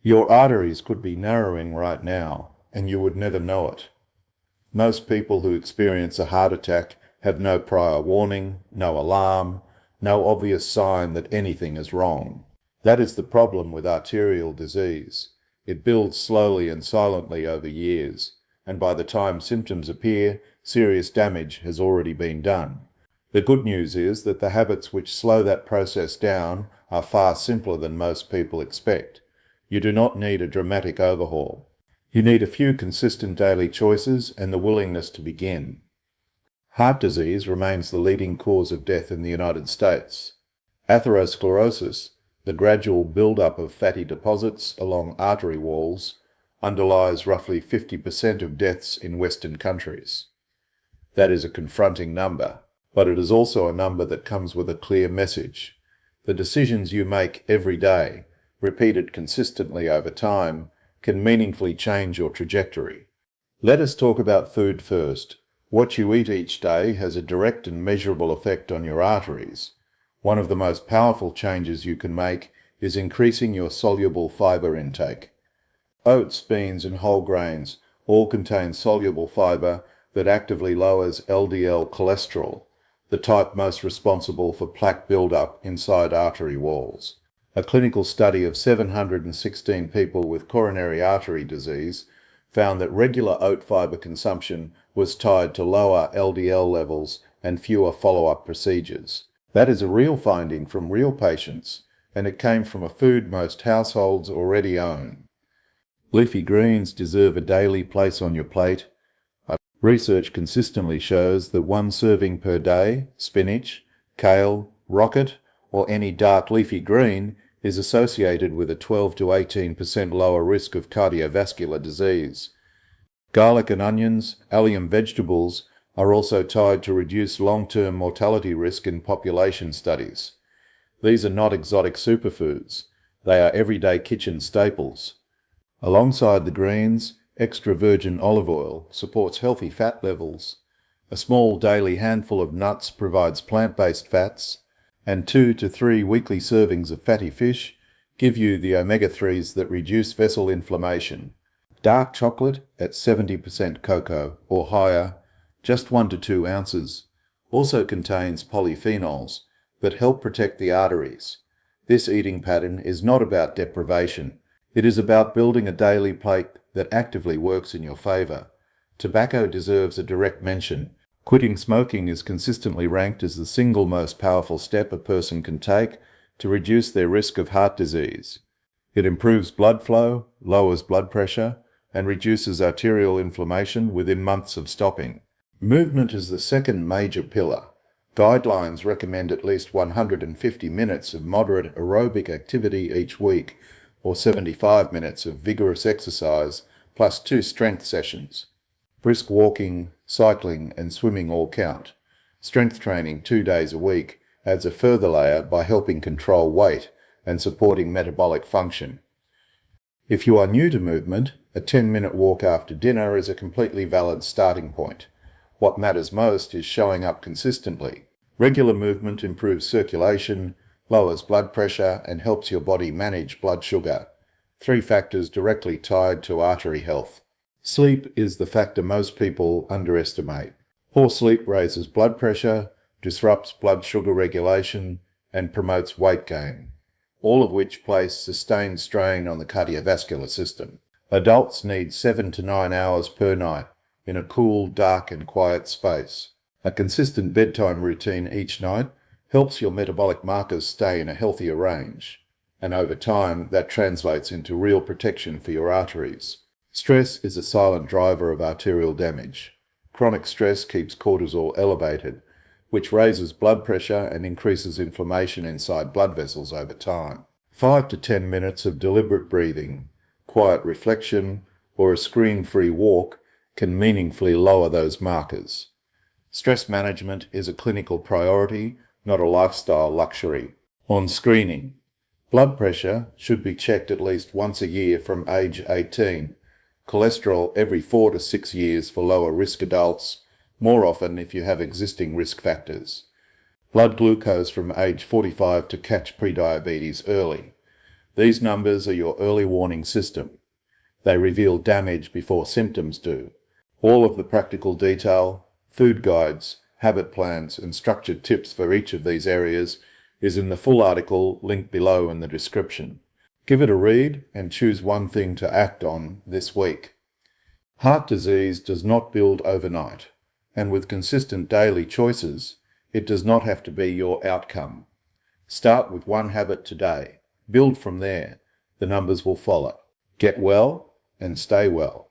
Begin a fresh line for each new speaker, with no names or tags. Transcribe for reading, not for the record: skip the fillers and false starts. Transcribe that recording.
Your arteries could be narrowing right now, and you would never know it. Most people who experience a heart attack have no prior warning, no alarm, no obvious sign that anything is wrong. That is the problem with arterial disease. It builds slowly and silently over years, and by the time symptoms appear, serious damage has already been done. The good news is that the habits which slow that process down are far simpler than most people expect. You do not need a dramatic overhaul. You need a few consistent daily choices and the willingness to begin. Heart disease remains the leading cause of death in the United States. Atherosclerosis, the gradual build-up of fatty deposits along artery walls, underlies roughly 50% of deaths in Western countries. That is a confronting number, but it is also a number that comes with a clear message. The decisions you make every day, repeated consistently over time, can meaningfully change your trajectory. Let us talk about food first. What you eat each day has a direct and measurable effect on your arteries. One of the most powerful changes you can make is increasing your soluble fiber intake. Oats, beans, and whole grains all contain soluble fiber that actively lowers LDL cholesterol, the type most responsible for plaque buildup inside artery walls. A clinical study of 716 people with coronary artery disease found that regular oat fiber consumption was tied to lower LDL levels and fewer follow-up procedures. That is a real finding from real patients, and it came from a food most households already own. Leafy greens deserve a daily place on your plate. Research consistently shows that one serving per day, spinach, kale, rocket, or any dark leafy green, is associated with a 12 to 18% lower risk of cardiovascular disease. Garlic and onions, Allium vegetables, are also tied to reduce long-term mortality risk in population studies. These are not exotic superfoods. They are everyday kitchen staples. Alongside the greens, extra virgin olive oil supports healthy fat levels. A small daily handful of nuts provides plant-based fats, and 2 to 3 weekly servings of fatty fish give you the omega-3s that reduce vessel inflammation. Dark chocolate at 70% cocoa or higher, just 1 to 2 ounces, also contains polyphenols that help protect the arteries. This eating pattern is not about deprivation. It is about building a daily plate that actively works in your favor. Tobacco deserves a direct mention. Quitting smoking is consistently ranked as the single most powerful step a person can take to reduce their risk of heart disease. It improves blood flow, lowers blood pressure, and reduces arterial inflammation within months of stopping. Movement is the second major pillar. Guidelines recommend at least 150 minutes of moderate aerobic activity each week, or 75 minutes of vigorous exercise, plus 2 strength sessions. Brisk walking, cycling, and swimming all count. Strength training 2 days a week adds a further layer by helping control weight and supporting metabolic function. If you are new to movement, a 10-minute walk after dinner is a completely valid starting point. What matters most is showing up consistently. Regular movement improves circulation, lowers blood pressure, and helps your body manage blood sugar. 3 factors directly tied to artery health. Sleep is the factor most people underestimate. Poor sleep raises blood pressure, disrupts blood sugar regulation, and promotes weight gain, all of which place sustained strain on the cardiovascular system. Adults need 7 to 9 hours per night in a cool, dark, and quiet space. A consistent bedtime routine each night helps your metabolic markers stay in a healthier range, and over time that translates into real protection for your arteries. Stress is a silent driver of arterial damage. Chronic stress keeps cortisol elevated, which raises blood pressure and increases inflammation inside blood vessels over time. 5 to 10 minutes of deliberate breathing, quiet reflection, or a screen-free walk can meaningfully lower those markers. Stress management is a clinical priority, not a lifestyle luxury. On screening, blood pressure should be checked at least once a year from age 18. Cholesterol every 4 to 6 years for lower risk adults, more often if you have existing risk factors. Blood glucose from age 45 to catch prediabetes early. These numbers are your early warning system. They reveal damage before symptoms do. All of the practical detail, food guides, habit plans, and structured tips for each of these areas is in the full article linked below in the description. Give it a read and choose one thing to act on this week. Heart disease does not build overnight, and with consistent daily choices, it does not have to be your outcome. Start with one habit today. Build from there. The numbers will follow. Get well and stay well.